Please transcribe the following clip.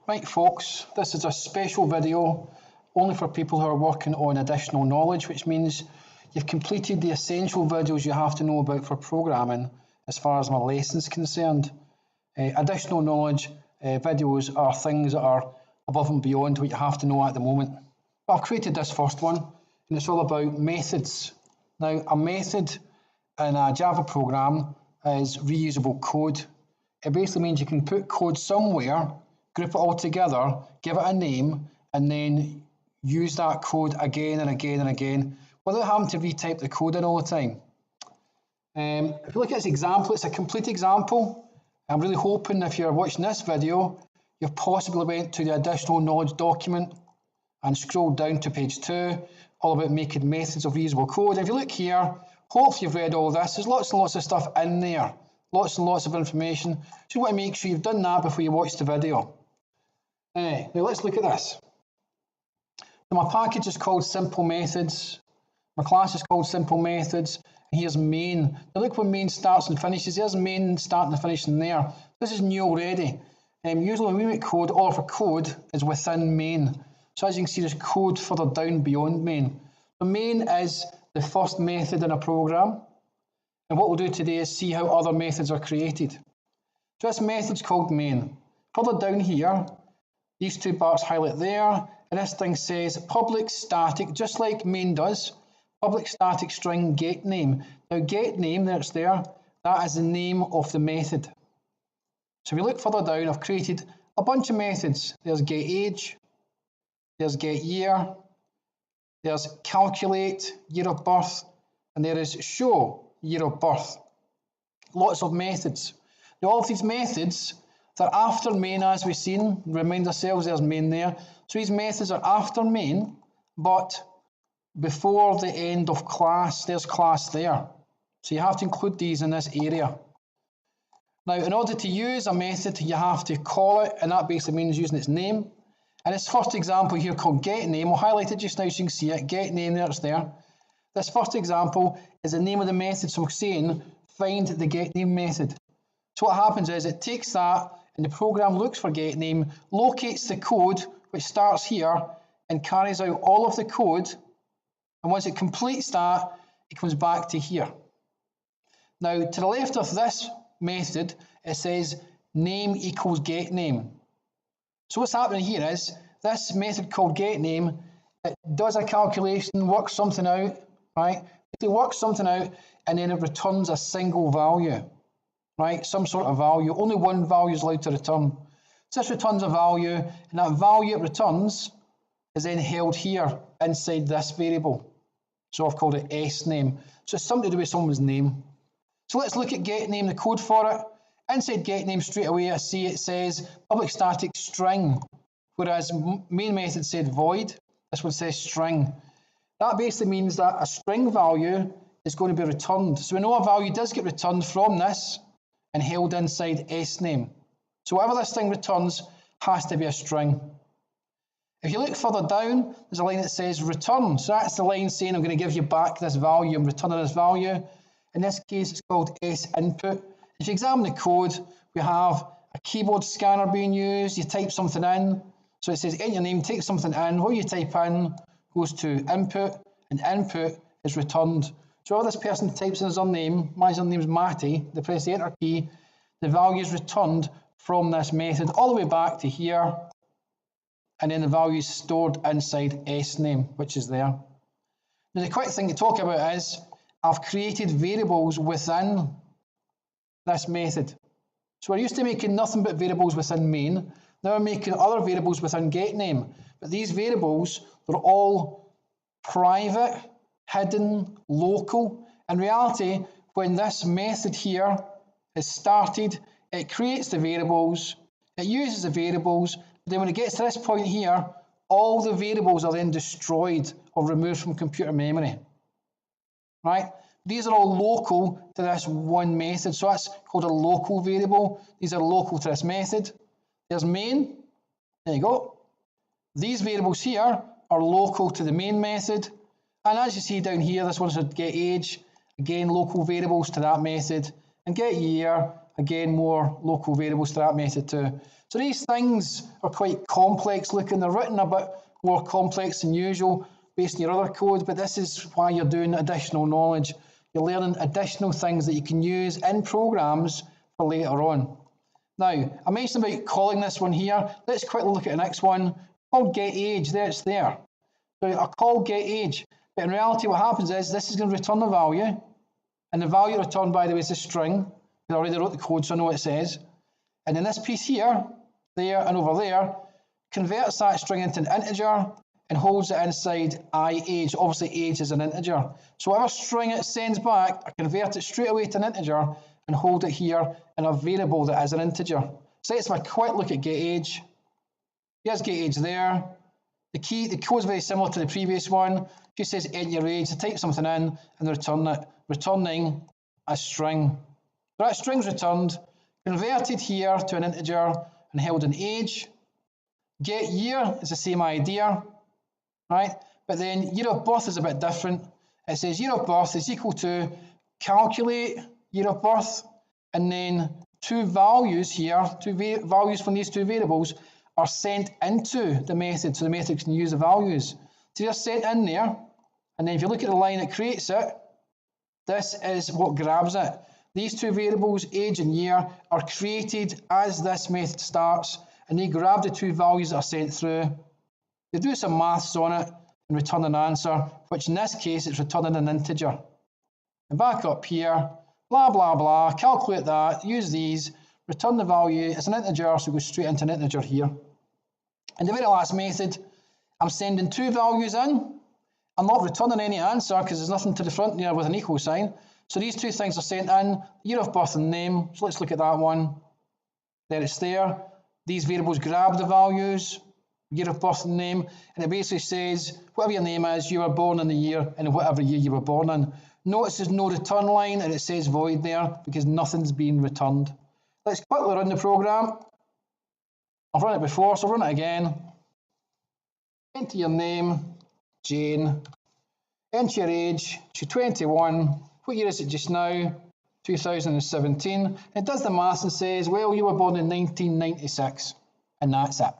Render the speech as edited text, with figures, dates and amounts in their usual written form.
Right folks, this is a special video only for people who are working on additional knowledge, which means you've completed the essential videos you have to know about for programming as far as my lesson's concerned. Additional knowledge videos are things that are above and beyond what you have to know at the moment. But I've created this first one, and it's all about methods. Now, a method in a Java program is reusable code. It basically means you can put code somewhere, group it all together, give it a name, and then use that code again and again and again without having to retype the code in all the time. If you look at this example, it's a complete example. I'm really hoping if you're watching this video, you've possibly went to the additional knowledge document and scrolled down to page 2, all about making methods of reusable code. If you look here, hopefully you've read all this. There's lots and lots of stuff in there, lots and lots of information. So you want to make sure you've done that before you watch the video. Now let's look at this. So my package is called Simple Methods. My class is called Simple Methods. And here's main. Now look where main starts and finishes. There's main starting and finishing there. This is new already. Usually when we make code, all of our code is within main. So as you can see, there's code further down beyond main. The main is the first method in a program. And what we'll do today is see how other methods are created. So this method's called main. Further down here, these two parts highlight there, and this thing says public static, just like main does, public static string get name. Now get name, there it's there, that is the name of the method. So if you look further down, I've created a bunch of methods. There's get age, there's get year, there's calculate, year of birth, and there is show, year of birth. Lots of methods. Now all of these methods, they're after main, as we've seen. Remind ourselves there's main there. So these methods are after main, but before the end of class, there's class there. So you have to include these in this area. Now, in order to use a method, you have to call it, and that basically means using its name. And this first example here called getName, we'll highlight it just now so you can see it. GetName, there it's there. This first example is the name of the method, so we're saying find the getName method. So what happens is it takes that, and the program looks for getName, locates the code, which starts here, and carries out all of the code. And once it completes that, it comes back to here. Now, to the left of this method, it says name equals getName. So what's happening here is this method called getName, it does a calculation, works something out, right? It works something out, and then it returns a single value, right? Some sort of value. Only one value is allowed to return. So this returns a value, and that value it returns is then held here inside this variable. So I've called it sname. So it's something to do with someone's name. So let's look at getName, the code for it. Inside getName straight away, I see it says public static string, whereas main method said void. This one says string. That basically means that a string value is going to be returned. So we know a value does get returned from this and held inside sname. So whatever this thing returns has to be a string. If you look further down, there's a line that says return. So that's the line saying I'm going to give you back this value, I'm returning this value. In this case, it's called sinput. If you examine the code, we have a keyboard scanner being used. You type something in. So it says in your name, take something in. What you type in goes to input, and input is returned. So all this person types in his own name, my name is Matty, they press the enter key, the value is returned from this method all the way back to here, and then the value is stored inside sname, which is there. Now the quick thing to talk about is I've created variables within this method. So we're used to making nothing but variables within main. Now we're making other variables within getName. But these variables, they're all private, hidden, local. In reality, when this method here is started, it creates the variables, it uses the variables, but then when it gets to this point here, all the variables are then destroyed or removed from computer memory. Right? These are all local to this one method, so that's called a local variable. These are local to this method. There's main, there you go. These variables here are local to the main method, and as you see down here, this one should get age, again local variables to that method, and get year, Again, more local variables to that method too. So these things are quite complex looking. They're written a bit more complex than usual based on your other code, but this is why you're doing additional knowledge. You're learning additional things that you can use in programs for later on. Now, I mentioned about calling this one here. Let's quickly look at the next one called getAge. There it's there. So I call getAge, but in reality what happens is this is going to return the value, and the value returned, by the way, is a string. I already wrote the code, so I know what it says. And then this piece here, there, and over there converts that string into an integer and holds it inside iAge. Obviously, age is an integer. So whatever string it sends back, I convert it straight away to an integer and hold it here in a variable that is an integer. So let's have a quick look at getAge. Here's getAge there. The code is very similar to the previous one. It just says enter your age, type something in and return it, returning a string. So that string's returned, converted here to an integer and held in age. Get year is the same idea, right? But then year of birth is a bit different. It says year of birth is equal to calculate year of birth, and then two values here, values from these two variables are sent into the method, so the method can use the values. So they're sent in there, and then if you look at the line that creates it, this is what grabs it. These two variables, age and year, are created as this method starts, and they grab the two values that are sent through. They do some maths on it and return an answer, which in this case it's returning an integer. And back up here, blah, blah, blah, calculate that, use these, return the value, it's an integer, so go straight into an integer here. In the very last method, I'm sending two values in. I'm not returning any answer because there's nothing to the front there with an equal sign. So these two things are sent in, year of birth and name. So let's look at that one. There it's there. These variables grab the values, year of birth and name, and it basically says whatever your name is, you were born in the year and in whatever year you were born in. Notice there's no return line and it says void there because nothing's been returned. Let's quickly run the program. I've run it before, so I'll run it again. Enter your name, Jane. Enter your age, she's 21. What year is it just now? 2017. It does the maths and says, well, you were born in 1996. And that's it.